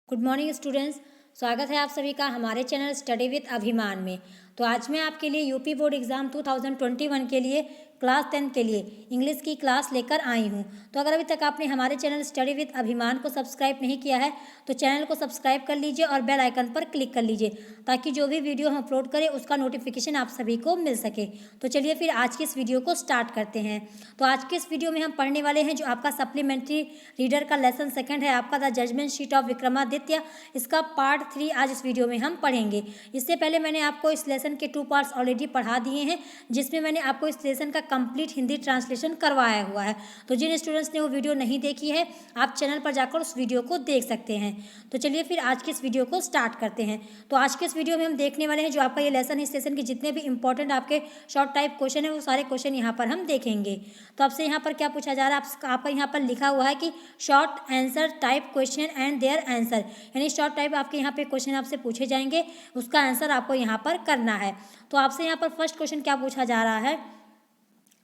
Good morning students. स्वागत है आप सभी का हमारे चैनल स्टडी विद अभिमान में। तो आज मैं आपके लिए यूपी बोर्ड एग्ज़ाम 2021 के लिए क्लास 10 के लिए इंग्लिश की क्लास लेकर आई हूँ। तो अगर अभी तक आपने हमारे चैनल स्टडी विद अभिमान को सब्सक्राइब नहीं किया है तो चैनल को सब्सक्राइब कर लीजिए और बेल आइकन पर क्लिक कर लीजिए ताकि जो भी वीडियो हम अपलोड करें उसका नोटिफिकेशन आप सभी को मिल सके। तो चलिए फिर आज की इस वीडियो को स्टार्ट करते हैं। तो आज के इस वीडियो में हम पढ़ने वाले हैं जो आपका सप्लीमेंट्री रीडर का लेसन सेकंड है, आपका the judgement seat of Vikramaditya. इसका पार्ट 3 आज इस वीडियो में हम पढ़ेंगे। इससे पहले मैंने आपको इस लेसन के 2 पार्ट्स ऑलरेडी पढ़ा दिए हैं, जिसमें मैंने आपको इस लेसन का कंप्लीट हिंदी ट्रांसलेशन करवाया हुआ है। तो जिन स्टूडेंट्स ने वो वीडियो नहीं देखी है आप चैनल पर जाकर उस वीडियो को देख सकते हैं। तो चलिए फिर आज की इस वीडियो को स्टार्ट करते हैं। तो आज के इस वीडियो में हम देखने वाले हैं जो आपका ये लेसन है, इस लेसन के जितने भी इंपॉर्टेंट आपके शॉर्ट टाइप क्वेश्चन है वो सारे क्वेश्चन यहाँ पर हम देखेंगे। तो आपसे यहाँ पर क्या पूछा जा रहा है, आपका यहाँ पर लिखा हुआ है कि short answer type question and their answer, यानी शॉर्ट टाइप आपके यहाँ पे क्वेश्चन आपसे पूछे जाएंगे, उसका आंसर आपको यहाँ पर करना है। तो आपसे यहाँ पर फर्स्ट क्वेश्चन क्या पूछा जा रहा है,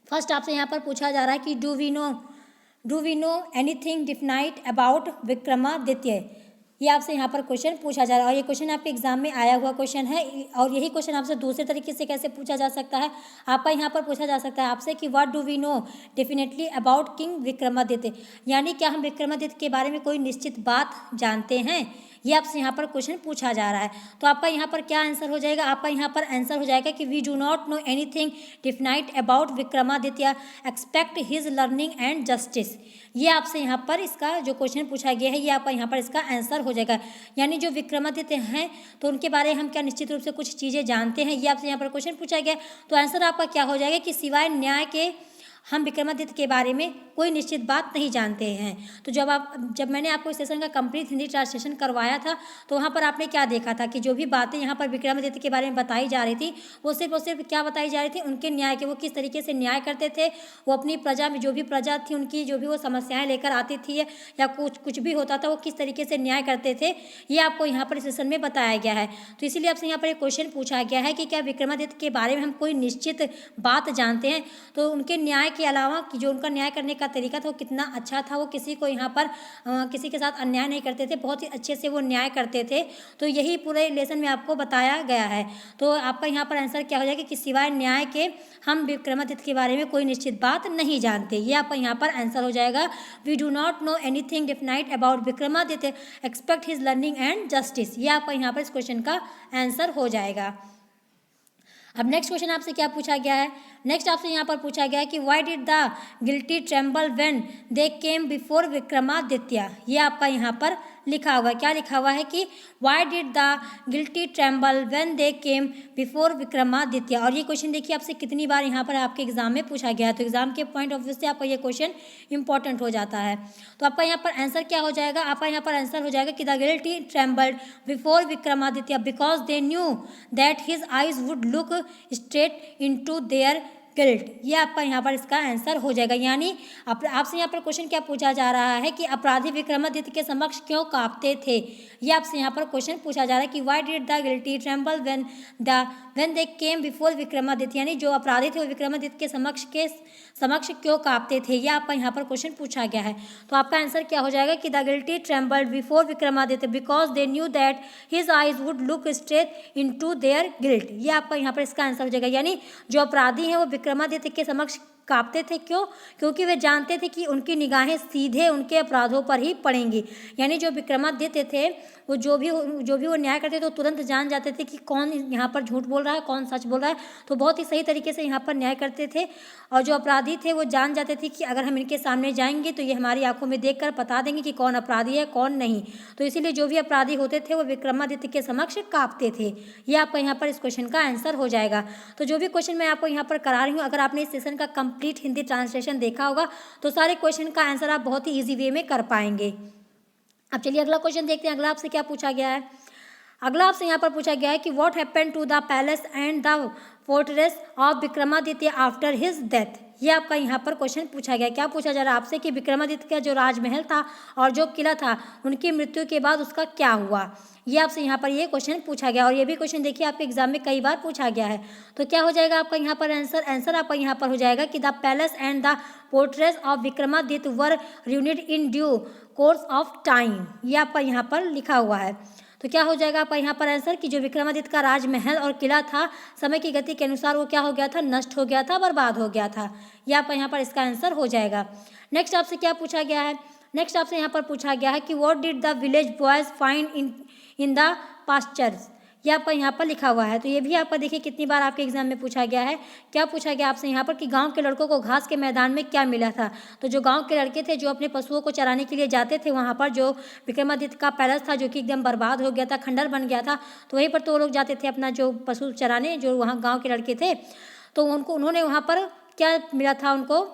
फर्स्ट आपसे यहाँ पर पूछा जा रहा है कि do we know anything defined about Vikramaditya. ये आपसे यहाँ पर क्वेश्चन पूछा जा रहा है और ये क्वेश्चन आपके एग्जाम में आया हुआ क्वेश्चन है। और यही क्वेश्चन आपसे दूसरे तरीके से कैसे पूछा जा सकता है, आपका यहाँ पर पूछा जा सकता है आपसे कि what do we know definitely about king Vikramaditya, यानी क्या हम विक्रमादित्य के बारे में कोई निश्चित बात जानते हैं। ये आपसे यहाँ पर क्वेश्चन पूछा जा रहा है। तो आपका यहाँ पर क्या आंसर हो जाएगा, आपका यहाँ पर आंसर हो जाएगा कि we do not know anything defined about Vikramaditya expect his learning and justice. ये आपसे यहाँ पर इसका जो क्वेश्चन पूछा गया है ये आपका यहाँ पर इसका आंसर हो जाएगा, यानी जो विक्रमादित्य हैं तो उनके बारे में हम क्या निश्चित रूप से कुछ चीज़ें जानते हैं। ये आपसे यहाँ पर क्वेश्चन पूछा गया। तो आंसर आपका क्या हो जाएगा कि सिवाय न्याय के हम विक्रमादित्य के बारे में कोई निश्चित बात नहीं जानते हैं। तो जब मैंने आपको इस सेशन का कंप्लीट हिंदी ट्रांसलेशन करवाया था तो वहाँ पर आपने क्या देखा था कि जो भी बातें यहाँ पर विक्रमादित्य के बारे में बताई जा रही थी वो सिर्फ और सिर्फ क्या बताई जा रही थी, उनके न्याय के, वो किस तरीके से न्याय करते थे, वो अपनी प्रजा में जो भी प्रजा थी उनकी जो भी वो समस्याएँ लेकर आती थी या कुछ भी होता था वो किस तरीके से न्याय करते थे, ये आपको यहाँ पर इस सेशन में बताया गया है। तो इसीलिए आपसे यहाँ पर एक क्वेश्चन पूछा गया है कि क्या विक्रमादित्य के बारे में हम कोई निश्चित बात जानते हैं। तो उनके न्याय के अलावा कि जो उनका न्याय करने का तरीका था वो कितना अच्छा था, वो किसी को यहाँ पर किसी के साथ अन्याय नहीं करते थे, बहुत ही अच्छे से वो न्याय करते थे। तो यही पूरे लेसन में आपको बताया गया है। तो आपका यहाँ पर आंसर क्या हो जाएगा कि सिवाय न्याय के हम विक्रमादित्य के बारे में कोई निश्चित बात नहीं जानते। ये आपका यहाँ पर आंसर हो जाएगा we do not know anything defined about Vikramaditya expect his learning and justice. ये आपका यहाँ पर इस क्वेश्चन का आंसर हो जाएगा। अब नेक्स्ट क्वेश्चन आपसे क्या पूछा गया है, नेक्स्ट आपसे यहाँ पर पूछा गया है कि why did the guilty tremble when they came before Vikramaditya. ये आपका यहाँ पर लिखा हुआ है, क्या लिखा हुआ है कि why did the guilty tremble when they came before Vikramaditya. और ये क्वेश्चन देखिए आपसे कितनी बार यहाँ पर आपके एग्जाम में पूछा गया है। तो एग्जाम के पॉइंट ऑफ व्यू से आपका ये क्वेश्चन इंपॉर्टेंट हो जाता है। तो आपका यहाँ पर आंसर क्या हो जाएगा, आपका यहाँ पर आंसर हो जाएगा कि the guilty trembled before Vikramaditya because they knew that his eyes would look straight into their guilt. ये आपका यहाँ पर इसका आंसर हो जाएगा, यानी आपसे यहाँ पर क्वेश्चन क्या पूछा जा रहा है कि अपराधी विक्रमादित्य के समक्ष क्यों कांपते थे। ये आपसे यहाँ पर क्वेश्चन पूछा जा रहा है कि why did the guilty tremble when they came before Vikramaditya, यानी जो अपराधी थे वो विक्रमादित्य के समक्ष क्यों कांपते थे। ये आपका यहाँ पर क्वेश्चन पूछा गया है। तो आपका आंसर क्या हो जाएगा कि the guilty trembled before Vikramaditya because they knew that his eyes would look straight into their guilt. ये आपका यहाँ पर इसका आंसर हो जाएगा, यानी जो अपराधी हैं वो विक्रमादित्य के समक्ष कांपते थे, क्यों, क्योंकि वे जानते थे कि उनकी निगाहें सीधे उनके अपराधों पर ही पड़ेंगी। यानी जो विक्रमादित्य थे वो जो भी वो न्याय करते थे तो तुरंत जान जाते थे कि कौन यहाँ पर झूठ बोल रहा है, कौन सच बोल रहा है। तो बहुत ही सही तरीके से यहाँ पर न्याय करते थे। और जो अपराधी थे वो जान जाते थे कि अगर हम इनके सामने जाएंगे तो ये हमारी आंखों में देखकर बता देंगे कि कौन अपराधी है कौन नहीं। तो इसीलिए जो भी अपराधी होते थे वो विक्रमादित्य के समक्ष कांपते थे। ये आपका यहाँ पर इस क्वेश्चन का आंसर हो जाएगा। तो जो भी क्वेश्चन मैं आपको यहाँ पर करा रही हूँ, अगर आपने इस सेशन का कंप्लीट हिंदी ट्रांसलेशन देखा होगा तो सारे क्वेश्चन का आंसर आप बहुत ही ईजी वे में कर पाएंगे। अब चलिए अगला क्वेश्चन देखते हैं। अगला आपसे क्या पूछा गया है, अगला आपसे यहाँ पर पूछा गया है कि what happened to the palace and the fortress of Vikramaditya after his death. ये आपका यहाँ पर क्वेश्चन पूछा गया। क्या पूछा जा रहा है आपसे कि विक्रमादित्य का जो राजमहल था और जो किला था उनकी मृत्यु के बाद उसका क्या हुआ। ये आपसे यहाँ पर ये क्वेश्चन पूछा गया और ये भी क्वेश्चन देखिए आपके एग्जाम में कई बार पूछा गया है। तो क्या हो जाएगा आपका यहाँ पर आंसर आपका यहाँ पर हो जाएगा कि the palace and the portraits of Vikramaditya were reunited in due course of time, ये आपका यहाँ पर लिखा हुआ है। तो क्या हो जाएगा आपका यहाँ पर आंसर कि जो विक्रमादित्य का राजमहल और किला था समय की गति के अनुसार वो क्या हो गया था, नष्ट हो गया था, बर्बाद हो गया था। ये आपका यहाँ पर इसका आंसर हो जाएगा। नेक्स्ट आपसे क्या पूछा गया है, नेक्स्ट आपसे यहाँ पर पूछा गया है कि what did the village boys find in the pastures, ये आपका यहाँ पर लिखा हुआ है। तो ये भी आपका देखिए कितनी बार आपके एग्जाम में पूछा गया है। क्या पूछा गया आपसे यहाँ पर कि गांव के लड़कों को घास के मैदान में क्या मिला था। तो जो गांव के लड़के थे जो अपने पशुओं को चराने के लिए जाते थे वहाँ पर जो विक्रमादित्य का पैलेस था जो कि एकदम बर्बाद हो गया था, खंडर बन गया था, तो वहीं पर तो वो लोग जाते थे अपना जो पशु चराने, जो वहाँ गाँव के लड़के थे, तो उन्होंने वहाँ पर क्या मिला था उनको,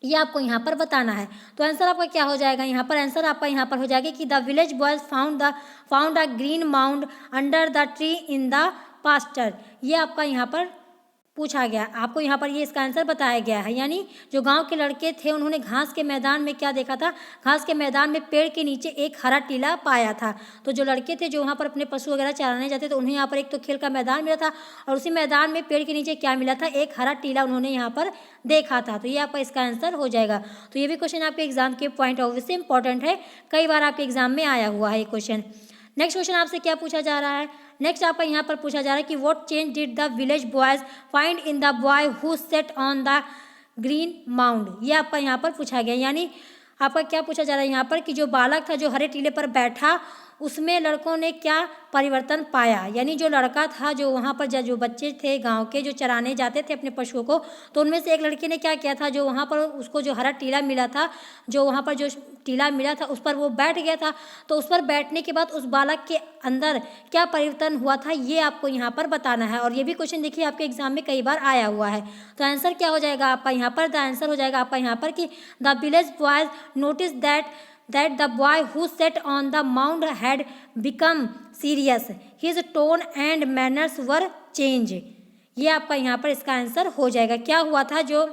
ये आपको यहाँ पर बताना है। तो आंसर आपका क्या हो जाएगा यहाँ पर, आंसर आपका यहाँ पर हो जाएगा कि the village boys found a green mound under the tree in the pastor, ये आपका यहाँ पर पूछा गया, आपको यहाँ पर ये इसका आंसर बताया गया है। यानी जो गांव के लड़के थे उन्होंने घास के मैदान में क्या देखा था, घास के मैदान में पेड़ के नीचे एक हरा टीला पाया था। तो जो लड़के थे जो वहाँ पर अपने पशु वगैरह चराने जाते तो उन्हें यहाँ पर एक तो खेल का मैदान मिला था और उसी मैदान में पेड़ के नीचे क्या मिला था, एक हरा टीला उन्होंने यहाँ पर देखा था। तो ये आपका इसका आंसर हो जाएगा। तो ये भी क्वेश्चन आपके एग्जाम के पॉइंट ऑफ व्यू से इंपॉर्टेंट है, कई बार आपके एग्जाम में आया हुआ है ये क्वेश्चन। नेक्स्ट क्वेश्चन आपसे क्या पूछा जा रहा है, नेक्स्ट आपका यहाँ पर पूछा जा रहा है कि what change did the village boys find in the boy who set on the green mound, ये आपका यहाँ पर पूछा गया। यानी आपका क्या पूछा जा रहा है यहाँ पर कि जो बालक था जो हरे टीले पर बैठा उसमें लड़कों ने क्या परिवर्तन पाया। यानी जो लड़का था जो वहाँ पर जो बच्चे थे गांव के जो चराने जाते थे अपने पशुओं को, तो उनमें से एक लड़के ने क्या किया था, जो वहाँ पर उसको जो हरा टीला मिला था, जो वहाँ पर जो टीला मिला था उस पर वो बैठ गया था। तो उस पर बैठने के बाद उस बालक के अंदर क्या परिवर्तन हुआ था ये आपको यहाँ पर बताना है। और ये भी क्वेश्चन देखिए आपके एग्जाम में कई बार आया हुआ है। तो आंसर क्या हो जाएगा आपका यहाँ पर, द आंसर हो जाएगा आपका यहाँ पर कि the village boys notice that the boy who sat on the mound had become serious, his tone and manners were changed, ये आपका यहाँ पर इसका आंसर हो जाएगा। क्या हुआ था, जो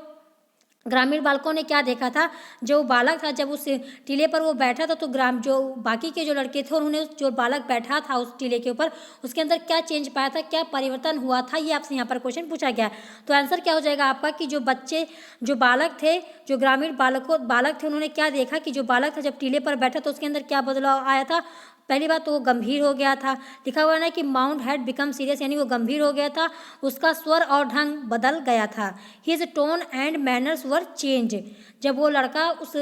ग्रामीण बालकों ने क्या देखा था, जो बालक था जब उस टीले पर वो बैठा था तो जो बाकी के जो लड़के थे उन्होंने जो बालक बैठा था उस टीले के ऊपर उसके अंदर क्या चेंज पाया था, क्या परिवर्तन हुआ था, ये आपसे यहाँ पर क्वेश्चन पूछा गया। तो आंसर क्या हो जाएगा आपका कि जो बच्चे जो बालक थे जो ग्रामीण बालक थे उन्होंने क्या देखा कि जो बालक था जब टीले पर बैठा तो उसके अंदर क्या बदलाव आया था। पहली बात तो वो गंभीर हो गया था, लिखा हुआ है कि माउंट हैड बिकम सीरियस, यानी वो गंभीर हो गया था, उसका स्वर और ढंग बदल गया था। His tone and manners were change, जब वो लड़का उस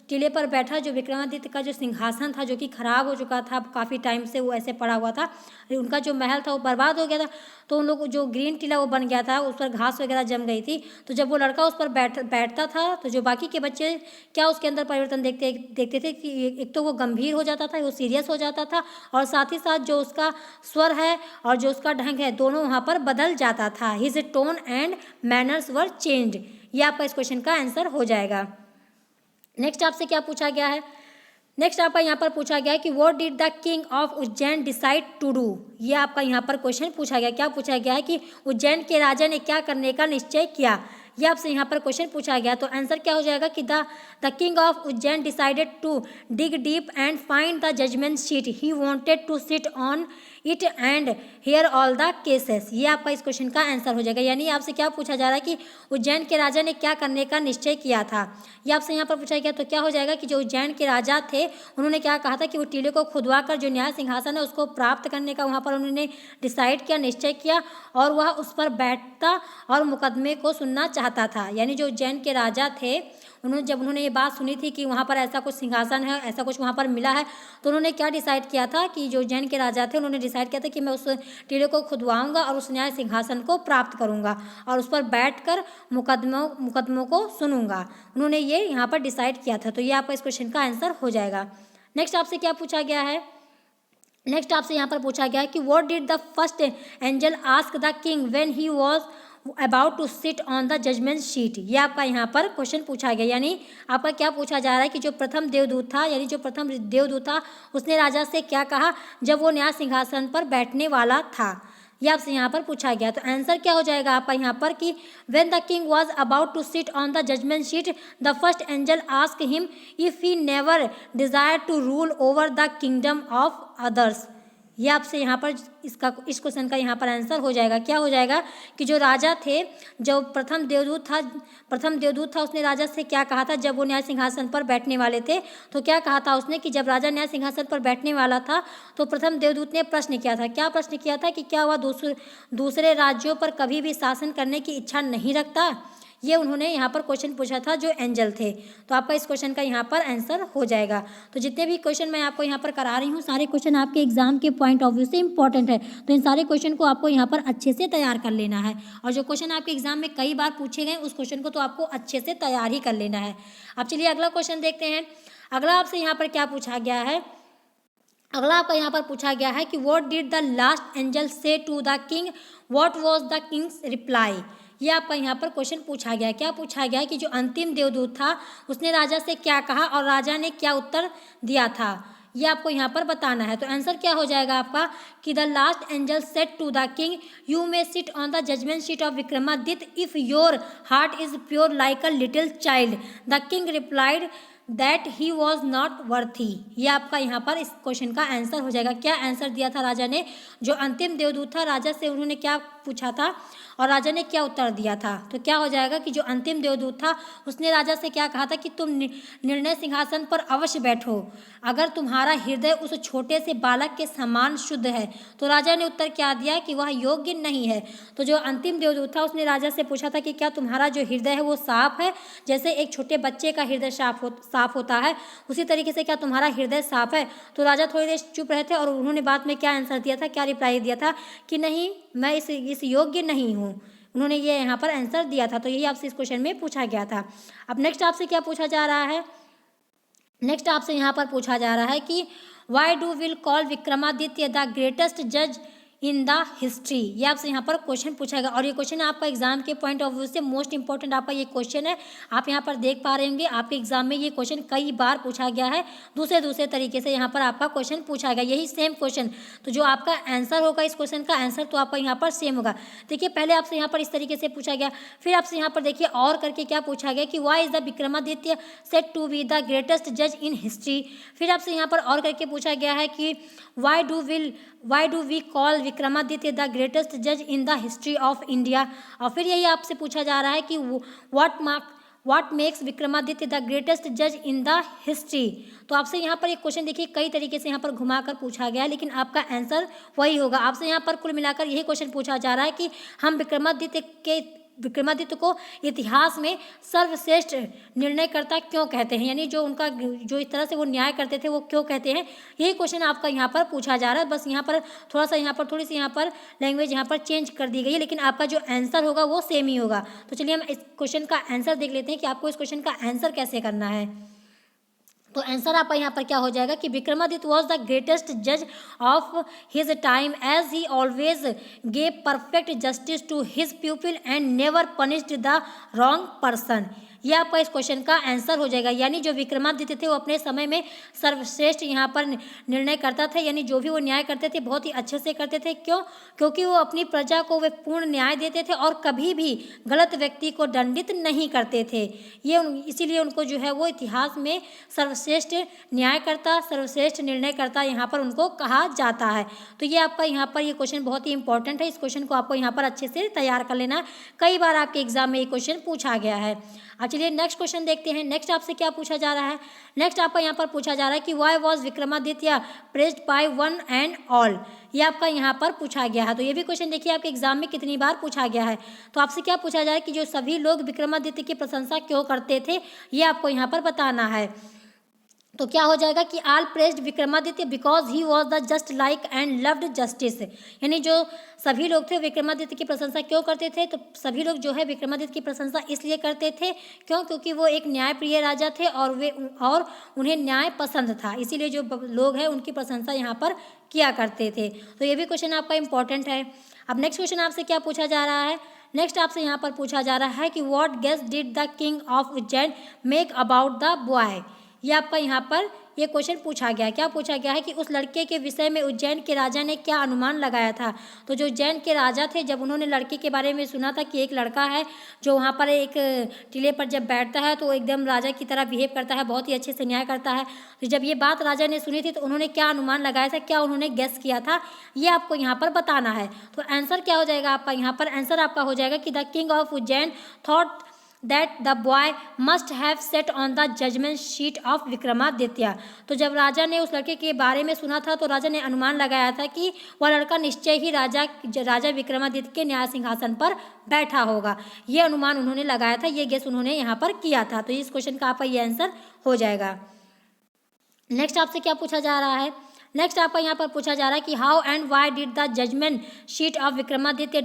टीले पर बैठा जो विक्रमादित्य का जो सिंहासन था जो कि खराब हो चुका था, काफ़ी टाइम से वो ऐसे पड़ा हुआ था, उनका जो महल था वो बर्बाद हो गया था, तो उन लोग जो ग्रीन टीला वो बन गया था, उस पर घास वगैरह जम गई थी। तो जब वो लड़का उस पर बैठता था तो जो बाकी के बच्चे क्या उसके अंदर परिवर्तन देखते थे कि एक तो वो गंभीर हो जाता था, वो सीरियस हो जाता था, और साथ ही साथ जो उसका स्वर है और जो उसका ढंग है दोनों वहाँ पर बदल जाता था। His tone and manners were changed, ये आपका इस क्वेश्चन का आंसर हो जाएगा। नेक्स्ट आपसे क्या पूछा गया है, नेक्स्ट आपका यहाँ पर पूछा गया है कि what did the king of Ujjain decide to do, ये आपका यहाँ पर क्वेश्चन पूछा गया। क्या पूछा गया है कि उज्जैन के राजा ने क्या करने का निश्चय किया, ये आपसे यहाँ पर क्वेश्चन पूछा गया। तो आंसर क्या हो जाएगा कि the king of Ujjain decided to dig deep and find the judgement seat, he wanted to sit on it and hear all the cases, ये आपका इस क्वेश्चन का आंसर हो जाएगा। यानी आपसे क्या पूछा जा रहा है कि उज्जैन के राजा ने क्या करने का निश्चय किया था, ये आपसे यहाँ पर पूछा गया। तो क्या हो जाएगा कि जो उज्जैन के राजा थे उन्होंने क्या कहा था कि वो टीले को खुदवा कर जो न्याय सिंहासन है उसको प्राप्त करने का वहाँ पर उन्होंने डिसाइड किया, निश्चय किया, और वह उस पर बैठता और मुकदमे को सुनना चाहता था। यानी जो उज्जैन के राजा थे उन्होंने ये बात सुनी थी कि वहाँ पर ऐसा कुछ सिंहासन है, ऐसा कुछ वहाँ पर मिला है, तो उन्होंने क्या डिसाइड किया था कि जो उज्जैन के राजा थे उन्होंने डिसाइड किया था कि मैं उस टीले को खुदवाऊंगा और उस न्याय सिंहासन को प्राप्त करूंगा और उस पर बैठकर मुकदमों को सुनूंगा। उन्होंने ये यहाँ पर डिसाइड किया था। तो ये आपका इस क्वेश्चन का आंसर हो जाएगा। नेक्स्ट आपसे क्या पूछा गया है, नेक्स्ट आपसे यहाँ पर पूछा गया है कि what did the first angel ask the king when he was about to sit on the judgement seat, ये आपका यहाँ पर क्वेश्चन पूछा गया। यानी आपका क्या पूछा जा रहा है कि जो प्रथम देवदूत था, यानी जो प्रथम देवदूत था उसने राजा से क्या कहा जब वो न्याय सिंहासन पर बैठने वाला था, ये आपसे यहाँ पर पूछा गया। तो आंसर क्या हो जाएगा आपका यहाँ पर कि when the king was about to sit on the judgement seat the first angel ask him if he never desire to rule over the kingdom of others, ये आपसे यहाँ पर इस क्वेश्चन का यहाँ पर आंसर हो जाएगा। क्या हो जाएगा कि जो राजा थे, जो प्रथम देवदूत था उसने राजा से क्या कहा था जब वो न्याय सिंहासन पर बैठने वाले थे। तो क्या कहा था उसने कि जब राजा न्याय सिंहासन पर बैठने वाला था तो प्रथम देवदूत ने प्रश्न किया था। क्या प्रश्न किया था कि क्या वह दूसरे राज्यों पर कभी भी शासन करने की इच्छा नहीं रखता। ये उन्होंने यहाँ पर क्वेश्चन पूछा था जो एंजल थे। तो आपका इस क्वेश्चन का यहाँ पर आंसर हो जाएगा। तो जितने भी क्वेश्चन मैं आपको यहाँ पर करा रही हूँ सारे क्वेश्चन आपके एग्जाम के पॉइंट ऑफ व्यू से इंपॉर्टेंट है। तो इन सारे क्वेश्चन को आपको यहाँ पर अच्छे से तैयार कर लेना है, और जो क्वेश्चन आपके एग्जाम में कई बार पूछे गए उस क्वेश्चन को तो आपको अच्छे से तैयार ही कर लेना है। अब चलिए अगला क्वेश्चन देखते हैं। अगला आपसे यहाँ पर क्या पूछा गया है। अगला आपका यहाँ पर पूछा गया है कि what did the last angel say to the king, what was the king's reply. ये आपका यहाँ पर क्वेश्चन पूछा गया है। क्या पूछा गया है कि जो अंतिम देवदूत था उसने राजा से क्या कहा और राजा ने क्या उत्तर दिया था, ये आपको यहाँ पर बताना है। तो आंसर क्या हो जाएगा आपका कि the last angel said to the king, you may sit on the judgement seat of Vikramaditya if your heart is pure like a little child. The king replied that he was not worthy. ये आपका यहाँ पर इस question का answer हो जाएगा। क्या answer दिया था राजा ने। जो अंतिम देवदूत था राजा से उन्होंने क्या पूछा था और राजा ने क्या उत्तर दिया था। तो क्या हो जाएगा कि जो अंतिम देवदूत था उसने राजा से क्या कहा था कि तुम निर्णय सिंहासन पर अवश्य बैठो अगर तुम्हारा हृदय उस छोटे से बालक के समान शुद्ध है। तो राजा ने उत्तर क्या दिया कि वह योग्य नहीं है। तो जो अंतिम देवदूत था उसने राजा से पूछा था कि क्या तुम्हारा जो हृदय है वो साफ है, जैसे एक छोटे बच्चे का हृदय साफ होता है उसी तरीके से क्या तुम्हारा हृदय साफ है। तो राजा थोड़ी देर चुप रहे थे और उन्होंने बाद में क्या आंसर दिया था, क्या रिप्लाई दिया था कि नहीं, मैं इस योग्य नहीं हूँ। उन्होंने ये यहाँ पर आंसर दिया था। तो यही आपसे इस क्वेश्चन में पूछा गया था। अब नेक्स्ट आपसे क्या पूछा जा रहा है। नेक्स्ट आपसे यहाँ पर पूछा जा रहा है कि why do will call Vikramaditya the greatest जज इन द हिस्ट्री। ये आपसे यहाँ पर क्वेश्चन पूछा गया और ये क्वेश्चन आपका एग्जाम के पॉइंट ऑफ व्यू से मोस्ट इंपॉर्टेंट आपका ये क्वेश्चन है। आप यहाँ पर देख पा रहे होंगे आपके एग्जाम में ये क्वेश्चन कई बार पूछा गया है, दूसरे तरीके से यहाँ पर आपका क्वेश्चन पूछा गया, यही सेम क्वेश्चन। तो जो आपका आंसर होगा इस क्वेश्चन का आंसर तो आपका यहाँ पर सेम होगा। देखिए पहले आपसे यहाँ पर इस तरीके से पूछा गया, फिर आपसे यहाँ पर देखिए और करके क्या पूछा गया कि why is the Vikramaditya said to be the greatest जज इन हिस्ट्री। फिर आपसे यहाँ पर और करके पूछा गया है कि why do we call Vikramaditya the greatest जज in the history of India. और फिर यही आपसे पूछा जा रहा है कि what makes Vikramaditya the greatest जज इन द हिस्ट्री। तो आपसे यहाँ पर एक क्वेश्चन देखिए कई तरीके से यहाँ पर घुमाकर पूछा गया है, लेकिन आपका आंसर वही होगा। आपसे यहाँ पर कुल मिलाकर यही क्वेश्चन पूछा जा रहा है कि हम विक्रमादित्य को इतिहास में सर्वश्रेष्ठ निर्णयकर्ता क्यों कहते हैं, यानी जो इस तरह से वो न्याय करते थे वो क्यों कहते हैं। यही क्वेश्चन आपका यहाँ पर पूछा जा रहा है। बस यहाँ पर थोड़ी सी यहाँ पर लैंग्वेज यहाँ पर चेंज कर दी गई है, लेकिन आपका जो आंसर होगा वो सेम ही होगा। तो चलिए हम इस क्वेश्चन का आंसर देख लेते हैं कि आपको इस क्वेश्चन का आंसर कैसे करना है। तो आंसर आपका यहाँ पर क्या हो जाएगा कि विक्रमादित्य वॉज द ग्रेटेस्ट जज of his time as he always gave perfect justice to his people and never punished the wrong person. यह आपका इस क्वेश्चन का आंसर हो जाएगा। यानी जो विक्रमादित्य थे वो अपने समय में सर्वश्रेष्ठ यहाँ पर निर्णय करता था, यानी जो भी वो न्याय करते थे बहुत ही अच्छे से करते थे। क्यों? क्योंकि वो अपनी प्रजा को वे पूर्ण न्याय देते थे और कभी भी गलत व्यक्ति को दंडित नहीं करते थे। इसीलिए उनको जो है वो इतिहास में सर्वश्रेष्ठ न्यायकर्ता, सर्वश्रेष्ठ निर्णयकर्ता यहाँ पर उनको कहा जाता है। तो ये आपका यहाँ पर ये क्वेश्चन बहुत ही इंपॉर्टेंट है। इस क्वेश्चन को आपको यहाँ पर अच्छे से तैयार कर लेना। कई बार आपके एग्जाम में ये क्वेश्चन पूछा गया है। अब चलिए नेक्स्ट क्वेश्चन देखते हैं। नेक्स्ट आपसे क्या पूछा जा रहा है। नेक्स्ट आपका यहाँ पर पूछा जा रहा है कि why was Vikramaditya praised by one and all. ये आपका यहाँ पर पूछा गया है। तो ये भी क्वेश्चन देखिए आपके एग्जाम में कितनी बार पूछा गया है। तो आपसे क्या पूछा जा रहा है कि जो सभी लोग विक्रमादित्य की प्रशंसा क्यों करते थे, ये आपको यहाँ पर बताना है। तो क्या हो जाएगा कि all praised Vikramaditya because he was the just like and loved justice. यानी जो सभी लोग थे विक्रमादित्य की प्रशंसा क्यों करते थे, तो सभी लोग जो है विक्रमादित्य की प्रशंसा इसलिए करते थे क्यों, क्योंकि वो एक न्यायप्रिय राजा थे और उन्हें न्याय पसंद था, इसीलिए जो लोग हैं उनकी प्रशंसा यहाँ पर किया करते थे। तो ये भी क्वेश्चन आपका इंपॉर्टेंट है। अब नेक्स्ट क्वेश्चन आपसे क्या पूछा जा रहा है। नेक्स्ट आपसे यहाँ पर पूछा जा रहा है कि what guess did the king of Ujjain make about the boy. ये आपका यहाँ पर ये क्वेश्चन पूछा गया। क्या पूछा गया है कि उस लड़के के विषय में उज्जैन के राजा ने क्या अनुमान लगाया था। तो जो उज्जैन के राजा थे, जब उन्होंने लड़के के बारे में सुना था कि एक लड़का है जो वहाँ पर एक टीले पर जब बैठता है तो एकदम राजा की तरह बिहेव करता है, बहुत ही अच्छे से न्याय करता है, तो जब ये बात राजा ने सुनी थी तो उन्होंने क्या अनुमान लगाया था, क्या उन्होंने गेस किया था, ये आपको यहाँ पर बताना है। तो आंसर क्या हो जाएगा आपका यहाँ पर, आंसर आपका हो जाएगा कि the king of Ujjain thought that the boy must have sat on the judgment sheet of Vikramaditya. तो जब राजा ने उस लड़के के बारे में सुना था तो राजा ने अनुमान लगाया था कि वह लड़का निश्चय ही राजा विक्रमादित्य के न्याय सिंहासन पर बैठा होगा। ये अनुमान उन्होंने लगाया था, ये गेस उन्होंने यहाँ पर किया था। तो इस क्वेश्चन का आपका ये आंसर हो जाएगा। नेक्स्ट आपसे क्या पूछा जा रहा है, नेक्स्ट आपका यहाँ पर पूछा जा रहा है कि how and why did the judgement seat of Vikramaditya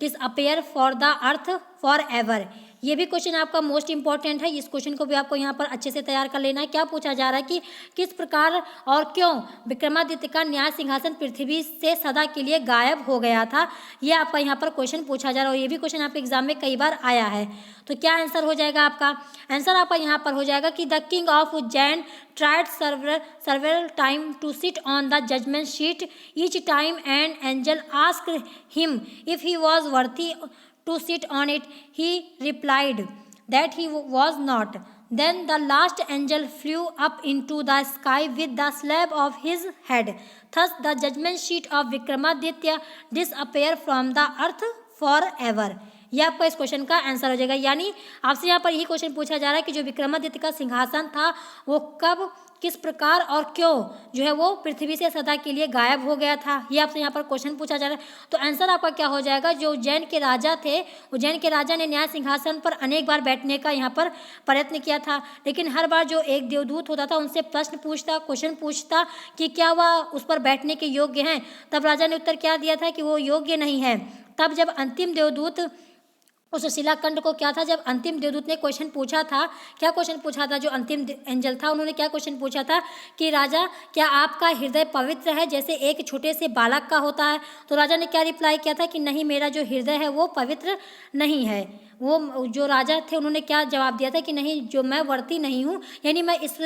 disappear for the earth forever. ये भी क्वेश्चन आपका मोस्ट इंपॉर्टेंट है, इस क्वेश्चन को भी आपको यहाँ पर अच्छे से तैयार कर लेना है। क्या पूछा जा रहा है कि किस प्रकार और क्यों विक्रमादित्य का न्याय सिंहासन पृथ्वी से सदा के लिए गायब हो गया था, ये आपका यहाँ पर क्वेश्चन पूछा जा रहा है और ये भी क्वेश्चन आपके एग्जाम में कई बार आया है। तो क्या आंसर हो जाएगा आपका, आंसर आपका यहाँ पर हो जाएगा कि the king of Ujjain tried several time to sit on the judgment sheet. Each time an angel asked him if he was worthy to sit on it. He replied that he was not. Then the last angel flew up into the sky with the slab of his head. Thus the judgment sheet of Vikramaditya disappeared from the earth forever. ये आपका इस question का answer हो जाएगा। यानी आपसे यहाँ पर यही क्वेश्चन पूछा जा रहा है कि जो विक्रमादित्य का सिंहासन था वो कब, किस प्रकार और क्यों जो है वो पृथ्वी से सदा के लिए गायब हो गया था, ये आपसे यहाँ पर क्वेश्चन पूछा जा रहा है। तो आंसर आपका क्या हो जाएगा, जो उज्जैन के राजा थे, उज्जैन के राजा ने न्याय सिंहासन पर अनेक बार बैठने का यहाँ पर प्रयत्न किया था, लेकिन हर बार जो एक देवदूत होता था उनसे प्रश्न पूछता, क्वेश्चन पूछता कि क्या वह उस पर बैठने के योग्य हैं। तब राजा ने उत्तर क्या दिया था कि वो योग्य नहीं है। तब जब अंतिम देवदूत उस शिलाखंड को क्या था, जब अंतिम देवदूत ने क्वेश्चन पूछा था, क्या क्वेश्चन पूछा था, जो अंतिम एंजल था उन्होंने क्या क्वेश्चन पूछा था कि राजा क्या आपका हृदय पवित्र है जैसे एक छोटे से बालक का होता है। तो राजा ने क्या रिप्लाई किया था कि नहीं, मेरा जो हृदय है वो पवित्र नहीं है। वो जो राजा थे उन्होंने क्या जवाब दिया था कि नहीं, जो मैं वर्ती नहीं हूँ, यानी मैं इस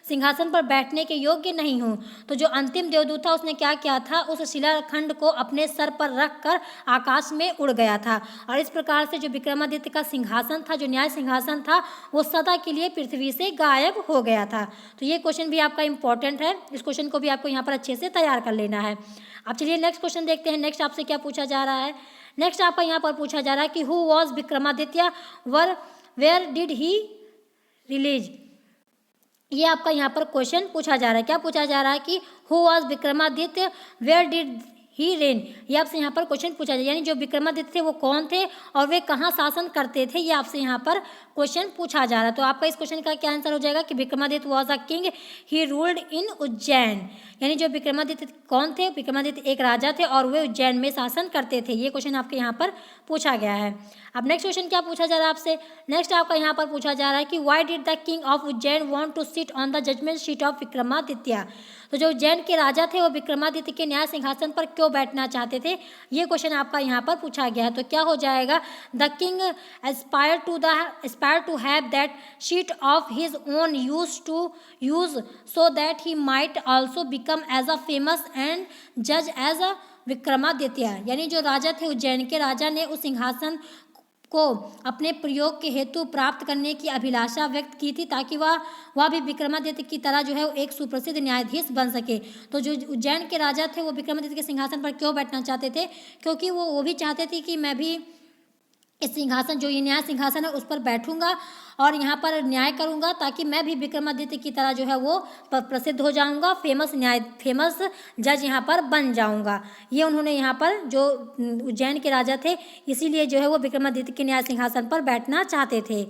सिंहासन पर बैठने के योग्य नहीं हूँ। तो जो अंतिम देवदूत था उसने क्या किया था, उस शिलाखंड को अपने सर पर रख कर आकाश में उड़ गया था और इस प्रकार से जो विक्रमादित्य का सिंहासन था, जो न्याय सिंहासन था, वो सदा के लिए पृथ्वी से गायब हो गया था। तो ये क्वेश्चन भी आपका इंपॉर्टेंट है, इस क्वेश्चन को भी आपको यहाँ पर अच्छे से तैयार कर लेना है। अब चलिए नेक्स्ट क्वेश्चन देखते हैं। नेक्स्ट आपसे क्या पूछा जा रहा है, नेक्स्ट आपका यहाँ पर पूछा जा रहा है कि who was Vikramaditya where did he release. ये आपका यहाँ पर क्वेश्चन पूछा जा रहा है। क्या पूछा जा रहा है कि who was Vikramaditya where did he reign. ये आपसे यहाँ पर क्वेश्चन पूछा जाए, यानी जो विक्रमादित्य थे वो कौन थे और वे कहाँ शासन करते थे, ये आपसे यहाँ पर क्वेश्चन पूछा जा रहा है। तो आपका इस क्वेश्चन का क्या आंसर हो जाएगा कि Vikramaditya was a king, he ruled in Ujjain. यानी जो विक्रमादित्य कौन थे, विक्रमादित्य एक राजा थे और वे उज्जैन में शासन करते थे। ये क्वेश्चन आपके यहाँ पर पूछा गया है। अब नेक्स्ट क्वेश्चन क्या पूछा जा रहा है आपसे, नेक्स्ट आपका यहाँ पर पूछा जा रहा है कि why did the king of Ujjain want to sit on the judgement seat of Vikramaditya. तो जो उज्जैन के राजा थे वो विक्रमादित्य के न्याय सिंहासन पर क्यों बैठना चाहते थे, ये क्वेश्चन आपका यहाँ पर पूछा गया है। तो क्या हो जाएगा, the king aspire to have that seat of his own use so that he might also become as a famous and जज एज अ विक्रमादित्य। यानी जो राजा थे, उज्जैन के राजा ने उस सिंहासन को अपने प्रयोग के हेतु प्राप्त करने की अभिलाषा व्यक्त की थी ताकि वह भी विक्रमादित्य की तरह जो है वो एक सुप्रसिद्ध न्यायाधीश बन सके। तो जो उज्जैन के राजा थे वो विक्रमादित्य के सिंहासन पर क्यों बैठना चाहते थे, क्योंकि वो भी चाहते थे कि मैं भी इस सिंहासन, जो ये न्याय सिंहासन है, उस पर बैठूंगा और यहाँ पर न्याय करूँगा ताकि मैं भी विक्रमादित्य की तरह जो है वो प्रसिद्ध हो जाऊँगा, फेमस जज यहाँ पर बन जाऊँगा। ये उन्होंने यहाँ पर जो उज्जैन के राजा थे इसीलिए जो है वो विक्रमादित्य के न्याय सिंहासन पर बैठना चाहते थे।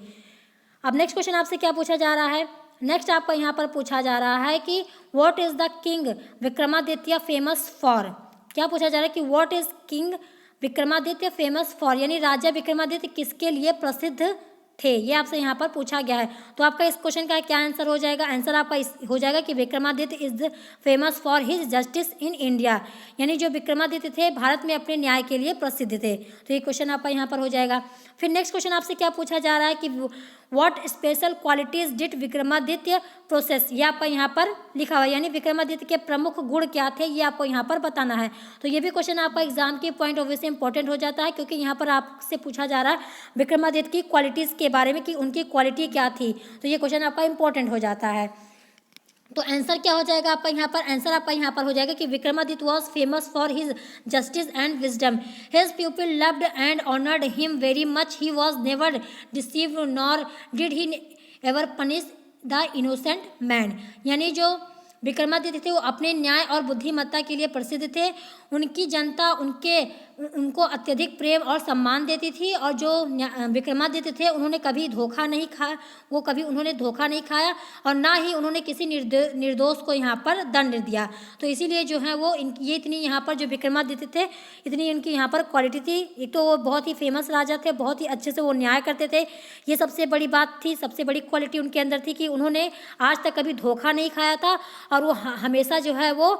अब नेक्स्ट क्वेश्चन आपसे क्या पूछा जा रहा है, नेक्स्ट आपका यहाँ पर पूछा जा रहा है कि what is the king Vikramaditya famous for. क्या पूछा जा रहा है कि what is king Vikramaditya famous for, यानी राजा विक्रमादित्य किसके लिए प्रसिद्ध थे, ये आपसे यहाँ पर पूछा गया है। तो आपका इस क्वेश्चन का क्या आंसर हो जाएगा? आंसर आपका हो जाएगा कि Vikramaditya is famous for his justice in India, यानी जो विक्रमादित्य थे भारत में अपने न्याय के लिए प्रसिद्ध थे। तो ये क्वेश्चन आपका यहाँ पर हो जाएगा। फिर नेक्स्ट क्वेश्चन आपसे क्या पूछा जा रहा है कि what special qualities did Vikramaditya process, ये आपका यहाँ पर लिखा हुआ है, यानी विक्रमादित्य के प्रमुख गुण क्या थे ये आपको यहाँ पर बताना है। तो ये भी क्वेश्चन आपका एग्जाम के पॉइंट ऑफ व्यू से इंपॉर्टेंट हो जाता है, क्योंकि यहाँ पर आपसे पूछा जा रहा है विक्रमादित्य की क्वालिटीज़ के बारे में कि उनकी क्वालिटी क्या थी। तो ये क्वेश्चन आपका इंपॉर्टेंट हो जाता है। तो आंसर क्या हो जाएगा आपका यहाँ पर? आंसर आपका यहाँ पर हो जाएगा कि Vikramaditya was famous for his justice and wisdom, his people loved and honoured him very much, he was never deceived nor did he ever punish the innocent man, यानी जो विक्रमादित्य थे वो अपने न्याय और बुद्धिमत्ता के लिए प्रसिद्ध थे। उनकी जनता उनको अत्यधिक प्रेम और सम्मान देती थी, और जो विक्रमादित्य थे उन्होंने कभी धोखा नहीं खाया, उन्होंने धोखा नहीं खाया, और ना ही उन्होंने किसी निर्दोष को यहाँ पर दंड दिया। तो इसीलिए जो है वो ये इतनी यहाँ पर जो विक्रमादित्य थे इतनी इनकी यहाँ पर क्वालिटी थी। एक तो वो बहुत ही फेमस राजा थे, बहुत ही अच्छे से वो न्याय करते थे, ये सबसे बड़ी बात थी, सबसे बड़ी क्वालिटी उनके अंदर थी कि उन्होंने आज तक कभी धोखा नहीं खाया था, और वो हमेशा जो है वो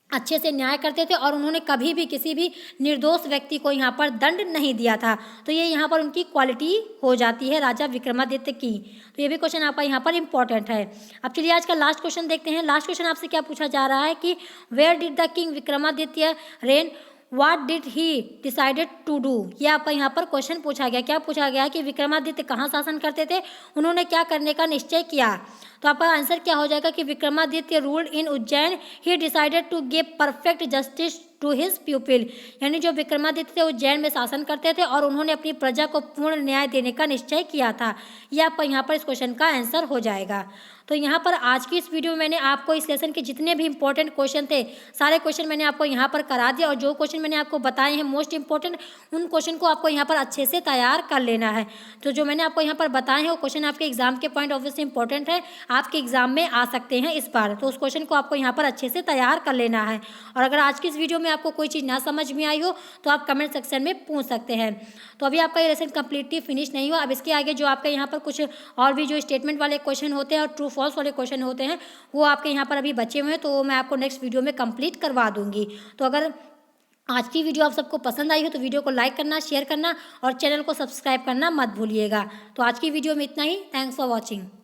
अच्छे से न्याय करते थे, और उन्होंने कभी भी किसी भी निर्दोष व्यक्ति को यहाँ पर दंड नहीं दिया था। तो ये यहाँ पर उनकी क्वालिटी हो जाती है राजा विक्रमादित्य की। तो ये भी क्वेश्चन आपका यहाँ पर इंपॉर्टेंट है। अब चलिए आज का लास्ट क्वेश्चन देखते हैं। लास्ट क्वेश्चन आपसे क्या पूछा जा रहा है कि where did the king Vikramaditya reign, what did he decided to do, ये आपका यहाँ पर क्वेश्चन पूछा गया। क्या पूछा गया कि विक्रमादित्य कहाँ शासन करते थे, उन्होंने क्या करने का निश्चय किया। तो आपका आंसर क्या हो जाएगा कि Vikramaditya ruled in Ujjain, he decided to give perfect justice to his people, यानी जो विक्रमादित्य थे उज्जैन में शासन करते थे और उन्होंने अपनी प्रजा को पूर्ण न्याय देने का निश्चय किया था। यह आपका यहाँ पर इस क्वेश्चन का आंसर हो जाएगा। तो यहाँ पर आज की इस वीडियो में मैंने आपको इस लेसन के जितने भी इंपॉर्टेंट क्वेश्चन थे सारे क्वेश्चन मैंने आपको यहाँ पर करा दिया, और जो क्वेश्चन मैंने आपको बताए हैं मोस्ट इंपॉर्टेंट उन क्वेश्चन को आपको यहाँ पर अच्छे से तैयार कर लेना है। तो जो मैंने आपको यहाँ पर बताए हैं वो क्वेश्चन आपके एग्जाम के पॉइंट ऑफ व्यू से इंपॉर्टेंट है, आपके एग्जाम में आ सकते हैं इस बार, तो उस क्वेश्चन को आपको यहाँ पर अच्छे से तैयार कर लेना है। और अगर आज की इस वीडियो में आपको कोई चीज़ ना समझ में आई हो तो आप कमेंट सेक्शन में पूछ सकते हैं। तो अभी आपका ये लेसन कम्प्लीटली फिनिश नहीं हुआ, अब इसके आगे जो आपके यहाँ पर कुछ और भी जो स्टेटमेंट वाले क्वेश्चन होते हैं और ट्रू फॉल्स वाले क्वेश्चन होते हैं वो आपके यहाँ पर अभी बचे हुए हैं, तो मैं आपको नेक्स्ट वीडियो में कंप्लीट करवा दूंगी। तो अगर आज की वीडियो आप सबको पसंद आई हो तो वीडियो को लाइक करना, शेयर करना और चैनल को सब्सक्राइब करना मत भूलिएगा। तो आज की वीडियो में इतना ही। Thanks for watching.